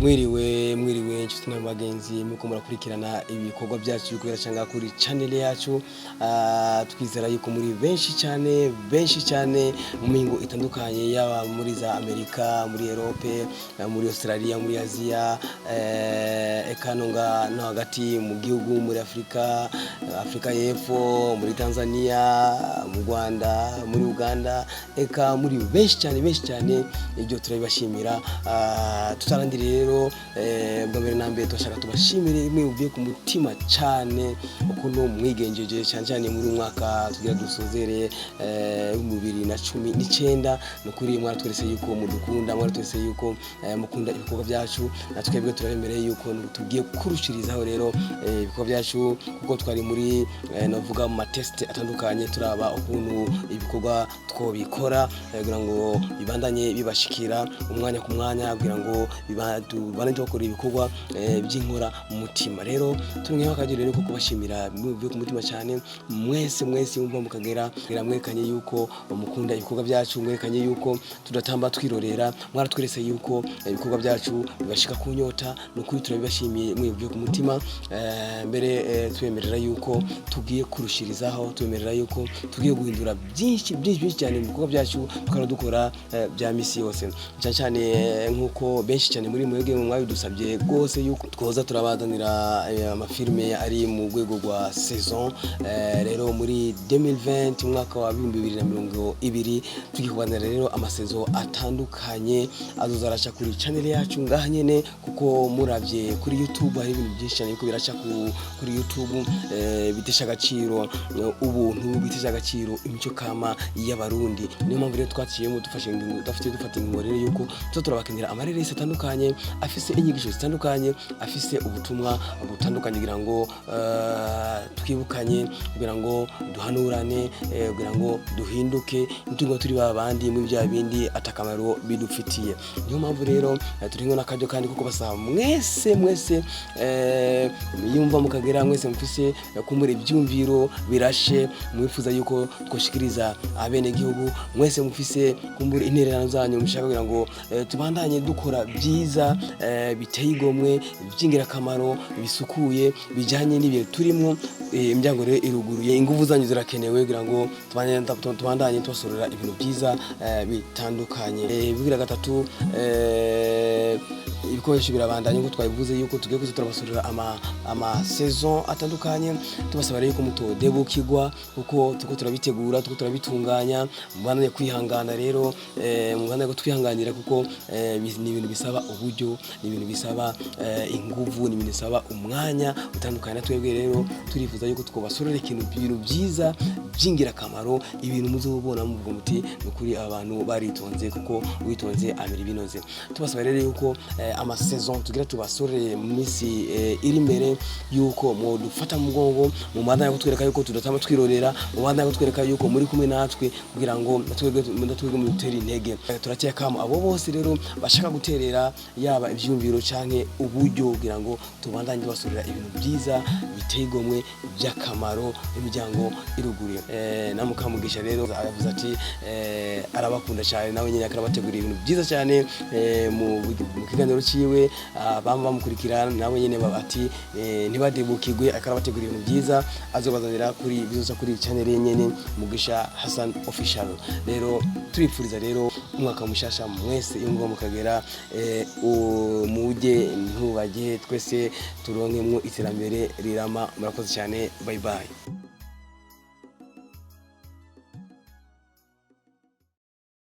Mwiriwe inshuti n'abagenzi muko murakurikirana ibikorwa byacu bikorera cyangwa kuri channel yacu. Twizera yuko muri benshi cyane mu mingo itandukanye, yaba muri za Amerika, muri Europe, muri Australia, muri Asia, ekanonga no hagati mu gihugu, muri Afrika y'Epfo, muri Tanzania, mu Rwanda, muri Uganda, eka muri benshi cyane ibyo turabibashimira. Tutarandiriye rero bwa mbere na mbere twashaka tubashimire mwibuye ku mutima cyane ukuntu mwigenjeje cyane muri mwaka tugira dusozere mu 2019. no kuri mwaratweretse yuko mudukunda, mwaratweretse yuko mukunda ibikorwa byacu, natwebwe turabemereye yuko tugiye kurushirizaho rero ibikorwa byacu, kuko twari muri navuga mu test atandukanye turaba ukuntu ibikorwa twobikora kugira ngo bibandanye bibashikira umwanya ku mwanya, kugira ngo bibandanye bakora ibikorwa by'inkora mu mutima. Rero turungeho akagire rero ko kubashimira bivuye ku mutima cyane mwese yumva mukagera mwekanye yuko mukunda ibikorwa byacu, mwekanye yuko tudatamba twirorera, mwaratweretse yuko ibikorwa byacu bibashika kunyota. no kuri turabibashimiye mwivuye ku mutima. Mbere twemerera yuko tugiye kurushirizaho, twemerera yuko tugiye guhindura byinshi cyane mu bikorwa byacu tukaradukora bya misi yose, cyane nkuko benshi cyane muri mwege mwabidusabye gose yuko twoza turabazanira amafilme ari mu rwego rwa saison. Rero muri 2020 umwaka wa 2020 tugikubana rero amasaison atandukanye azozarasha kuri channel yacu ngaha nyene, kuko muravye kuri YouTube hari ibintu byinshi cyane biko biraca kuri YouTube bitesha agaciro ubuntu, bitesha agaciro imico kama y'abarundi. Niyo mpamvu rero twaciyemo dufata ingingo rero yuko turabakenera amareresi atandukanye, afise inyigisho zitandukanye, afise ubutumwa butandukanye, kugira ngo twibukanye, kugira ngo duhanurane, kugira ngo duhinduke ntungo turi babandi mu bya bindi atakamaro bidufitiye. Niyo mpamvu rero turingo nakajyo kandi kuko basaba mwese yumva mukagera mwese mufise kumure ibyumviro birashe, mwifuza yuko twoshikiriza abene gihugu, mwese mufise kumbura intererano zanyu mushaka kugira ngo tubandanye dukora byiza biteye igomwe, byingira kamaro, bisukuye, bijanye n'ibihe turimo. Imyango rero iruguruye, ingufu zanyu zirakenewe kugira ngo tubandanye twasorera ibintu byiza bitandukanye. Bigira gatatu, ibikoresho birabandanye ngo twabivuze yuko tugiye kuziturabasura ama saison atandukanye. Tubasaba rero ko mutodebukirwa, kuko tuko turabitegura, tuko turabitunganya, mubandanye kwihangana rero, mubandanye twihanganira, kuko ni ibintu bisaba uburyo, ni ibintu bisaba ingufu, ni ibintu bisaba umwanya utandukanye. Twebwe rero turifuza yuko twobasorera ibintu byiza byingira kamaro, ibintu muzobona muvuga muti nukuri abantu baritonze, kuko witonze amira binoze. Tubasaba rero yuko ama saison tugira tubasorere mu misi iri imbere, yuko mu dufata mu mugongo, mu mandanya kutwereka yuko tudatama twirorera, mu mandanya kutwereka yuko muri kumwe natwe, kugira ngo natwebwe mu dutera intege. Turakeka kamo abo bose rero bashaka guterera, yaba ibyumviro canke uburyo, kugira ngo tubandanye basorera ibintu byiza biteye igomwe by'akamaro, imiryango iruguriye. Namukamugisha rero aravuze ati arabakunda cyane, nawe nyine akarabategurira ibintu byiza cyane mu kiganiro ciwe. Bamba bamukurikirana nawe nyine babati ntibadebukirwe, akarabategurira ibintu byiza azobazanira kuri bizoza kuri channel nyene Mugisha Hassan Official. Rero turipfuriza rero umwaka mushasha mwese yumva mukagera, muje ntubage twese turonkemwo iterambere rirama. Murakoze cyane, bye bye.